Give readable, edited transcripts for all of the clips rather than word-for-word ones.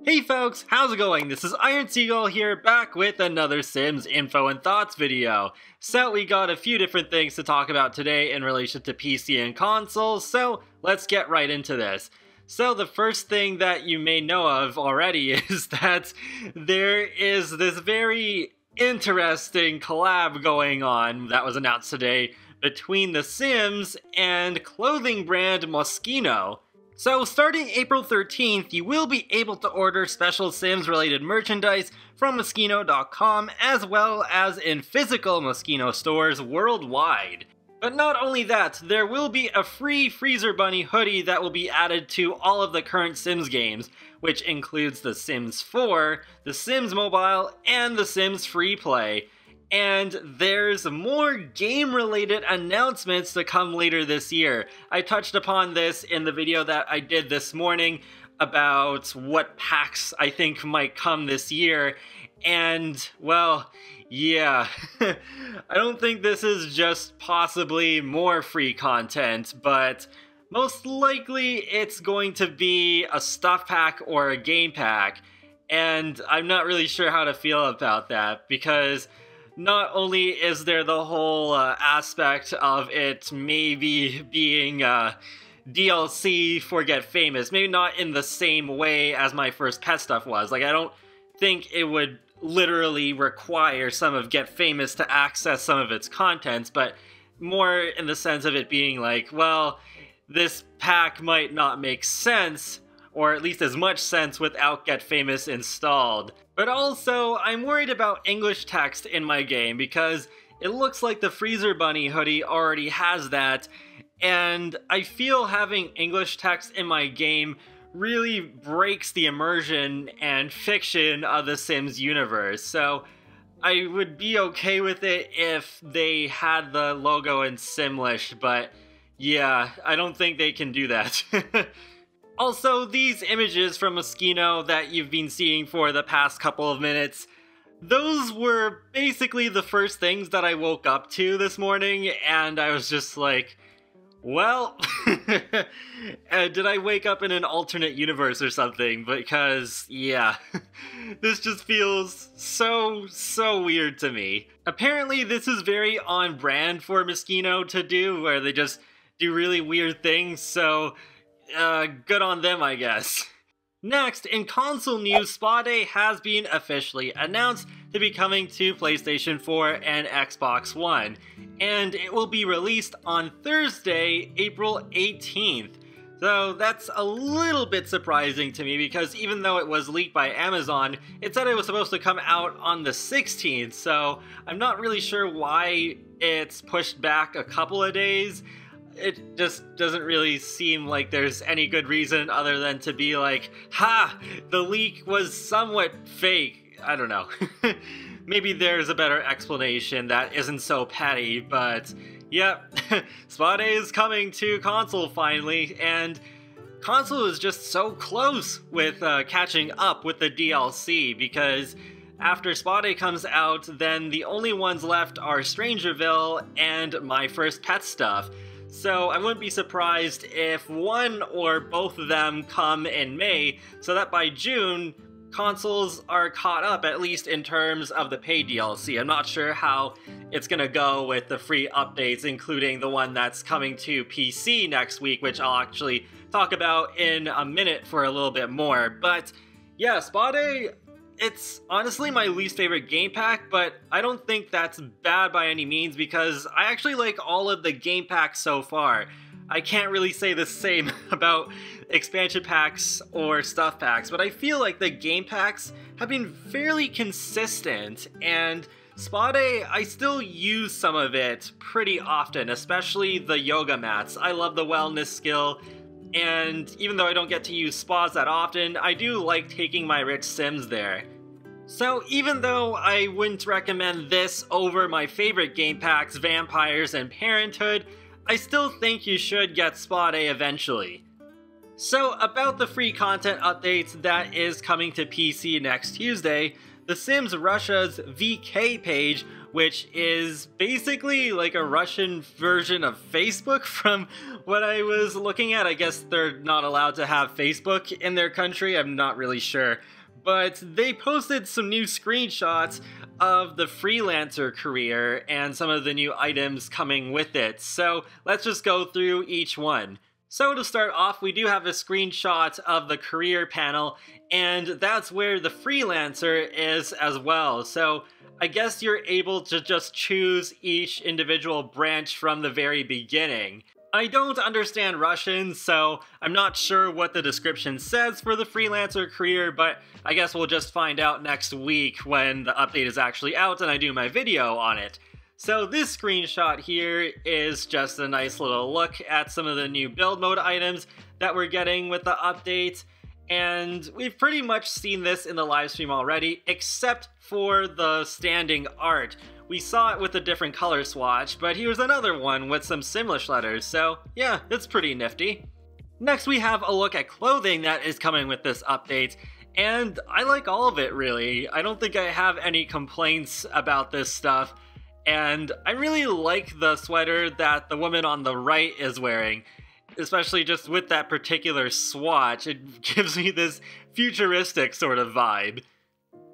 Hey folks, how's it going? This is Iron Seagull here, back with another Sims info and thoughts video. So we got a few different things to talk about today in relation to PC and consoles, so let's get right into this. So the first thing that you may know of already is that there is this very interesting collab going on that was announced today between The Sims and clothing brand MOSCHINO. So starting April 13th, you will be able to order special Sims related merchandise from Moschino.com as well as in physical Moschino stores worldwide. But not only that, there will be a free Freezer Bunny hoodie that will be added to all of the current Sims games, which includes The Sims 4, The Sims Mobile, and The Sims Free Play. And there's more game-related announcements to come later this year. I touched upon this in the video that I did this morning about what packs I think might come this year, and, well, yeah. I don't think this is just possibly more free content, but most likely it's going to be a stuff pack or a game pack, and I'm not really sure how to feel about that, because not only is there the whole aspect of it maybe being DLC for Get Famous, maybe not in the same way as my first pet stuff was. Like, I don't think it would literally require some of Get Famous to access some of its contents, but more in the sense of it being like, well, this pack might not make sense, or at least as much sense without Get Famous installed. But also, I'm worried about English text in my game because it looks like the Freezer Bunny hoodie already has that, and I feel having English text in my game really breaks the immersion and fiction of the Sims universe. So I would be okay with it if they had the logo in Simlish, but yeah, I don't think they can do that. Also, these images from Moschino that you've been seeing for the past couple of minutes, those were basically the first things that I woke up to this morning, and I was just like, well, did I wake up in an alternate universe or something? Because, yeah, this just feels so weird to me. Apparently, this is very on brand for Moschino to do, where they just do really weird things, so good on them, I guess. Next, in console news, Spa Day has been officially announced to be coming to PlayStation 4 and Xbox One, and it will be released on Thursday, April 18th. So that's a little bit surprising to me because even though it was leaked by Amazon, it said it was supposed to come out on the 16th, so I'm not really sure why it's pushed back a couple of days. It just doesn't really seem like there's any good reason other than to be like, ha! The leak was somewhat fake. I don't know. Maybe there's a better explanation that isn't so petty, but yep, Spa Day is coming to console finally, and console is just so close with catching up with the DLC, because after Spa Day comes out, then the only ones left are Strangerville and My First Pet Stuff. So I wouldn't be surprised if one or both of them come in May, so that by June, consoles are caught up, at least in terms of the paid DLC. I'm not sure how it's gonna go with the free updates, including the one that's coming to PC next week, which I'll actually talk about in a minute for a little bit more. But yeah, Spa Day, it's honestly my least favorite game pack, but I don't think that's bad by any means because I actually like all of the game packs so far. I can't really say the same about expansion packs or stuff packs, but I feel like the game packs have been fairly consistent, and Spa Day, I still use some of it pretty often, especially the yoga mats. I love the wellness skill, and even though I don't get to use spas that often, I do like taking my rich Sims there. So even though I wouldn't recommend this over my favorite game packs, Vampires and Parenthood, I still think you should get Spa Day eventually. So about the free content updates that is coming to PC next Tuesday, the Sims Russia's VK page, which is basically like a Russian version of Facebook from what I was looking at. I guess they're not allowed to have Facebook in their country, I'm not really sure. But they posted some new screenshots of the freelancer career and some of the new items coming with it. So let's just go through each one. So to start off, we do have a screenshot of the career panel, and that's where the freelancer is as well. So I guess you're able to just choose each individual branch from the very beginning. I don't understand Russian, so I'm not sure what the description says for the freelancer career, but I guess we'll just find out next week when the update is actually out and I do my video on it. So this screenshot here is just a nice little look at some of the new build mode items that we're getting with the update. And we've pretty much seen this in the live stream already, except for the standing art. We saw it with a different color swatch, but here's another one with some Simlish letters, so yeah, it's pretty nifty. Next we have a look at clothing that is coming with this update, and I like all of it really. I don't think I have any complaints about this stuff, and I really like the sweater that the woman on the right is wearing, especially just with that particular swatch. It gives me this futuristic sort of vibe.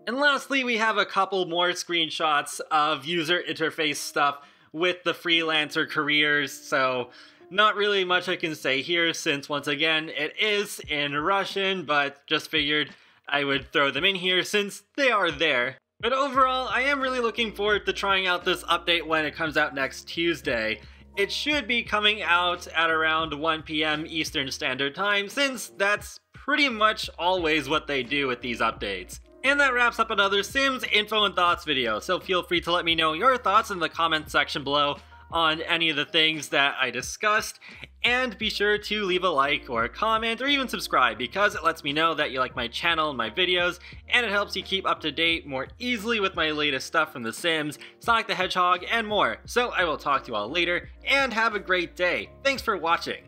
And lastly, we have a couple more screenshots of user interface stuff with the freelancer careers, so not really much I can say here since, once again, it is in Russian, but just figured I would throw them in here since they are there. But overall, I am really looking forward to trying out this update when it comes out next Tuesday. It should be coming out at around 1 PM Eastern Standard Time, since that's pretty much always what they do with these updates. And that wraps up another Sims info and thoughts video, so feel free to let me know your thoughts in the comment section below on any of the things that I discussed, and be sure to leave a like or a comment or even subscribe because it lets me know that you like my channel and my videos, and it helps you keep up to date more easily with my latest stuff from The Sims, Sonic the Hedgehog, and more. So I will talk to you all later, and have a great day. Thanks for watching!